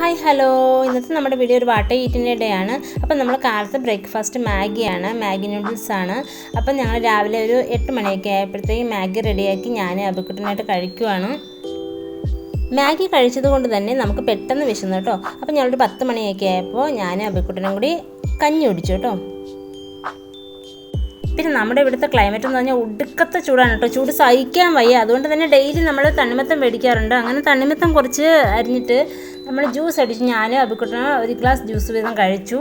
Hi hello, ഇന്നത്തെ നമ്മുടെ video ഒരു വാട്ടർ ഈറ്റിൻ്റെ ഡേ ആണ്. അപ്പം നമ്മൾ കാലത്ത് ബ്രേക്ക്ഫാസ്റ്റ് മാഗിയാണ്, മാഗി നൂഡിൽസാണ്. അപ്പം ഞങ്ങൾ രാവിലെ ഒരു 8 മണിയൊക്കെ ആയപ്പോഴത്തേക്കും മാഗി റെഡിയാക്കി ഞാൻ അബിക്കുട്ടനായിട്ട് കഴിക്കുവാണ്. മാഗി കഴിച്ചത് കൊണ്ട് തന്നെ നമുക്ക് പെട്ടെന്ന് വിശന്നു കേട്ടോ. അപ്പം ഞങ്ങളൊരു 10 മണിയൊക്കെ ആയപ്പോൾ ഞാൻ അബിക്കുട്ടനും കൂടി കഞ്ഞി കുടിച്ചു കേട്ടോ. പിന്നെ നമ്മുടെ ഇവിടുത്തെ ക്ലൈമറ്റ് എന്ന് പറഞ്ഞാൽ ഒടുക്കത്തെ ചൂടാണ് കേട്ടോ. ചൂട് സഹിക്കാൻ വയ്യ. അതുകൊണ്ട് തന്നെ ഡെയിലി നമ്മൾ തണ്ണിമത്തം മേടിക്കാറുണ്ട്. അങ്ങനെ തണ്ണിമത്തം കുറച്ച് അരിഞ്ഞിട്ട് നമ്മൾ ജ്യൂസ് അടിച്ച് ഞാനും അബിക്കുട്ടനും ഒരു ഗ്ലാസ് ജ്യൂസ് വീതം കഴിച്ചു.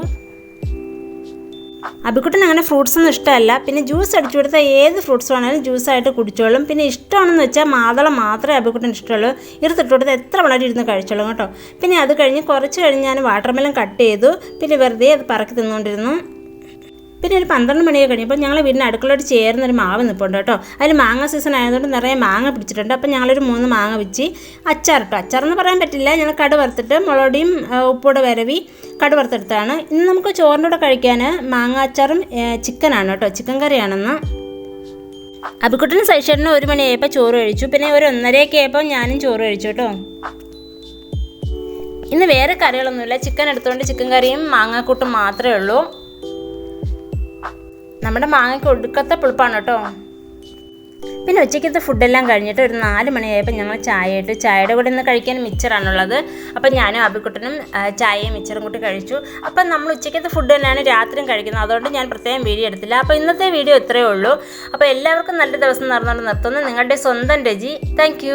അബിക്കുട്ടൻ അങ്ങനെ ഫ്രൂട്ട്സ് ഒന്നും ഇഷ്ടമല്ല. പിന്നെ ജ്യൂസ് അടിച്ചു കൊടുത്താൽ ഏത് ഫ്രൂട്ട്സ് വേണമെങ്കിലും ജ്യൂസായിട്ട് കുടിച്ചോളും. പിന്നെ ഇഷ്ടമാണെന്ന് വെച്ചാൽ മാതളം മാത്രമേ അബിക്കുട്ടൻ ഇഷ്ടമുള്ളൂ. ഇരുത്തിട്ട് കൊടുത്താൽ എത്ര വളരെ ഇരുന്ന് കഴിച്ചോളും കേട്ടോ. പിന്നെ അത് കഴിഞ്ഞ് കുറച്ച് കഴിഞ്ഞ് ഞാൻ വാട്ടർമെലൺ കട്ട് ചെയ്തു. പിന്നെ വെറുതെ അത് പറക്കി തിന്നുകൊണ്ടിരുന്നു. പിന്നെ ഒരു 12 മണിയൊക്കെ കഴിഞ്ഞപ്പോൾ ഞങ്ങൾ വീടിന് അടുക്കളയോട് ചേർന്നൊരു മാവ് നിൽപ്പുണ്ട് കേട്ടോ. അതിൽ മാങ്ങ സീസൺ ആയതുകൊണ്ട് നിറയെ മാങ്ങ പിടിച്ചിട്ടുണ്ട്. അപ്പം ഞങ്ങളൊരു 3 മാങ്ങ വെച്ച് അച്ചാറിട്ടോ. അച്ചാറെന്ന് പറയാൻ പറ്റില്ല, ഞങ്ങൾ കടു വറുത്തിട്ട് മുളകുപൊടിയും ഉപ്പോടെ വരവി കടു വറുത്തെടുത്താണ്. ഇന്ന് നമുക്ക് ചോറിൻ്റെ കൂടെ കഴിക്കാൻ മാങ്ങ അച്ചാറും ചിക്കനാണ് കേട്ടോ, ചിക്കൻ കറിയാണെന്ന്. അബിക്കുട്ടനും സൈഷേട്ടനും 1 മണിയായപ്പോൾ ചോറ് കഴിച്ചു. പിന്നെ ഒരു 1:30 ആയപ്പോൾ ഞാനും ചോറ് കഴിച്ചു കേട്ടോ. ഇന്ന് വേറെ കറികളൊന്നുമില്ല, ചിക്കൻ എടുത്തുകൊണ്ട് ചിക്കൻ കറിയും മാങ്ങാക്കൂട്ടും മാത്രമേ ഉള്ളൂ. നമ്മുടെ മാങ്ങയ്ക്ക് ഒടുക്കത്തെ പുളിപ്പാണ് കേട്ടോ. പിന്നെ ഉച്ചയ്ക്കത്തെ ഫുഡെല്ലാം കഴിഞ്ഞിട്ട് ഒരു 4 മണിയായപ്പോൾ ഞങ്ങൾ ചായ ഇട്ട്. ചായയുടെ കൂടെ ഇന്ന് കഴിക്കാൻ മിച്ചറാണുള്ളത്. അപ്പം ഞാനും അബിക്കുട്ടനും ചായയും മിച്ചറും കൂട്ടി കഴിച്ചു. അപ്പം നമ്മൾ ഉച്ചയ്ക്കത്തെ ഫുഡ് തന്നെയാണ് രാത്രിയും കഴിക്കുന്നത്. അതുകൊണ്ട് ഞാൻ പ്രത്യേകം വീഡിയോ എടുത്തില്ല. അപ്പോൾ ഇന്നത്തെ വീഡിയോ ഇത്രയേ ഉള്ളൂ. അപ്പോൾ എല്ലാവർക്കും നല്ല ദിവസം നടന്നുകൊണ്ട് നിർത്തുന്നു. നിങ്ങളുടെ സ്വന്തം രജി. താങ്ക്